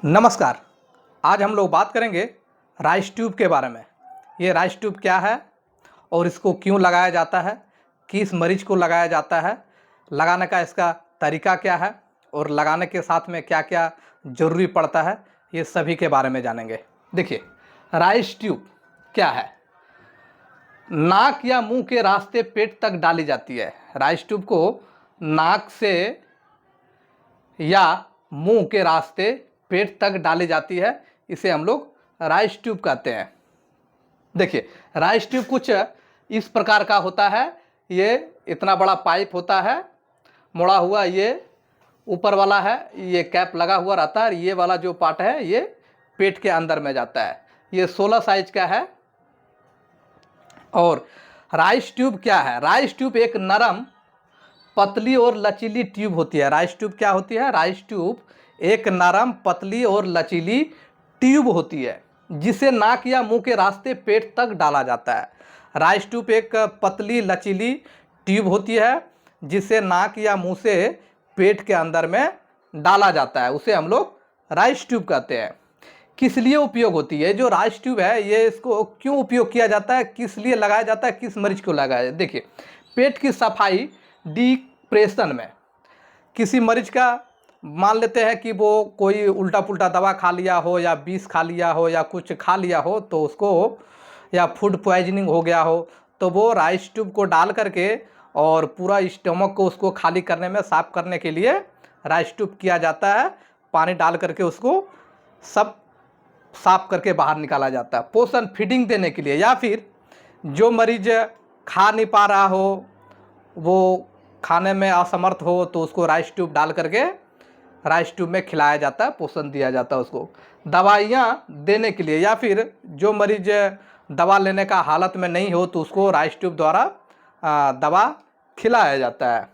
नमस्कार। आज हम लोग बात करेंगे राइस ट्यूब के बारे में। ये राइस ट्यूब क्या है और इसको क्यों लगाया जाता है, किस मरीज को लगाया जाता है, लगाने का इसका तरीका क्या है और लगाने के साथ में क्या क्या ज़रूरी पड़ता है, ये सभी के बारे में जानेंगे। देखिए, राइस ट्यूब क्या है। नाक या मुंह के रास्ते पेट तक डाली जाती है। राइस ट्यूब को नाक से या मुंह के रास्ते पेट तक डाली जाती है, इसे हम लोग राइस ट्यूब कहते हैं। देखिए, राइस ट्यूब कुछ इस प्रकार का होता है। ये इतना बड़ा पाइप होता है, मुड़ा हुआ, ये ऊपर वाला है, ये कैप लगा हुआ रहता है। ये वाला जो पार्ट है ये पेट के अंदर में जाता है। ये 16 साइज का है। और राइस ट्यूब क्या है? राइस ट्यूब एक नरम, पतली और लचीली ट्यूब होती है। राइस ट्यूब क्या होती है? राइस ट्यूब एक नरम, पतली और लचीली ट्यूब होती है जिसे नाक या मुंह के रास्ते पेट तक डाला जाता है। राइस ट्यूब एक पतली लचीली ट्यूब होती है जिसे नाक या मुंह से पेट के अंदर में डाला जाता है, उसे हम लोग राइस ट्यूब कहते हैं। किस लिए उपयोग होती है जो राइस ट्यूब है? ये इसको क्यों उपयोग किया जाता है, किस लिए लगाया जाता है, किस मरीज को लगाया जाता है? देखिए, पेट की सफाई, डिप्रेशन में किसी मरीज का मान लेते हैं कि वो कोई उल्टा पुल्टा दवा खा लिया हो या विष खा लिया हो या कुछ खा लिया हो, तो उसको या फूड पॉइजनिंग हो गया हो, तो वो राइस ट्यूब को डाल करके और पूरा स्टमक को उसको खाली करने में, साफ करने के लिए राइस ट्यूब किया जाता है। पानी डाल करके उसको सब साफ करके बाहर निकाला जाता है, पोषण फीडिंग देने के लिए। या फिर जो मरीज खा नहीं पा रहा हो, वो खाने में असमर्थ हो, तो उसको राइस ट्यूब डाल करके राइस ट्यूब में खिलाया जाता है, पोषण दिया जाता है उसको दवाइयाँ देने के लिए। या फिर जो मरीज दवा लेने का हालत में नहीं हो, तो उसको राइस ट्यूब द्वारा दवा खिलाया जाता है।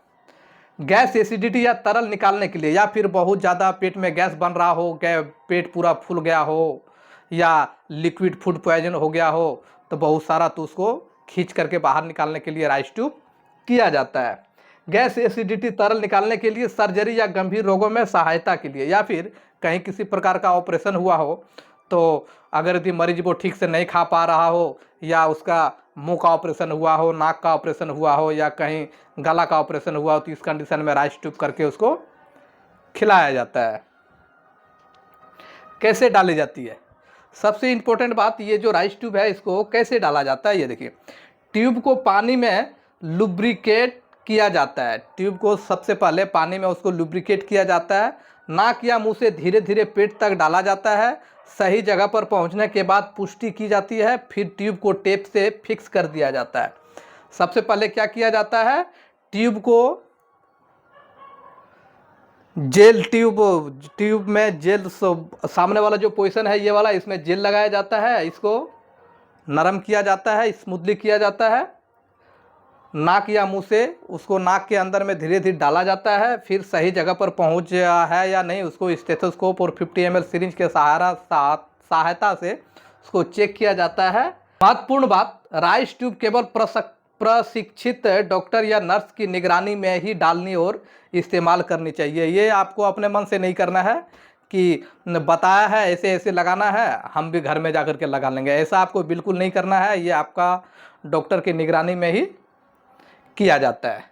गैस, एसिडिटी या तरल निकालने के लिए, या फिर बहुत ज़्यादा पेट में गैस बन रहा हो, पेट पूरा फूल गया हो या लिक्विड फूड पॉइजन हो गया हो, तो बहुत सारा, तो उसको खींच करके बाहर निकालने के लिए राइस ट्यूब किया जाता है। गैस, एसिडिटी, तरल निकालने के लिए, सर्जरी या गंभीर रोगों में सहायता के लिए, या फिर कहीं किसी प्रकार का ऑपरेशन हुआ हो, तो अगर यदि मरीज वो ठीक से नहीं खा पा रहा हो, या उसका मुंह का ऑपरेशन हुआ हो, नाक का ऑपरेशन हुआ हो, या कहीं गला का ऑपरेशन हुआ हो, तो इस कंडीशन में राइस ट्यूब करके उसको खिलाया जाता है। कैसे डाली जाती है? सबसे इम्पोर्टेंट बात, ये जो राइस ट्यूब है इसको कैसे डाला जाता है, ये देखिए। ट्यूब को पानी में लुब्रिकेट किया जाता है। ट्यूब को सबसे पहले पानी में उसको लुब्रिकेट किया जाता है। नाक या मुंह से धीरे धीरे पेट तक डाला जाता है। सही जगह पर पहुंचने के बाद पुष्टि की जाती है, फिर ट्यूब को टेप से फिक्स कर दिया जाता है। सबसे पहले क्या किया जाता है? ट्यूब को जेल, ट्यूब में जेल, सामने वाला जो पोजीशन है ये वाला, इसमें जेल लगाया जाता है। इसको नरम किया जाता है, स्मूथली किया जाता है। नाक या मुंह से उसको नाक के अंदर में धीरे धीरे डाला जाता है। फिर सही जगह पर पहुंच है या नहीं, उसको स्टेथोस्कोप और 50 ml सिरिंज के सहायता से उसको चेक किया जाता है। महत्वपूर्ण बात, राइस ट्यूब केवल प्रशिक्षित डॉक्टर या नर्स की निगरानी में ही डालनी और इस्तेमाल करनी चाहिए। ये आपको अपने मन से नहीं करना है कि बताया है ऐसे ऐसे लगाना है, हम भी घर में जाकर के लगा लेंगे, ऐसा आपको बिल्कुल नहीं करना है। ये आपका डॉक्टर की निगरानी में ही किया जाता है।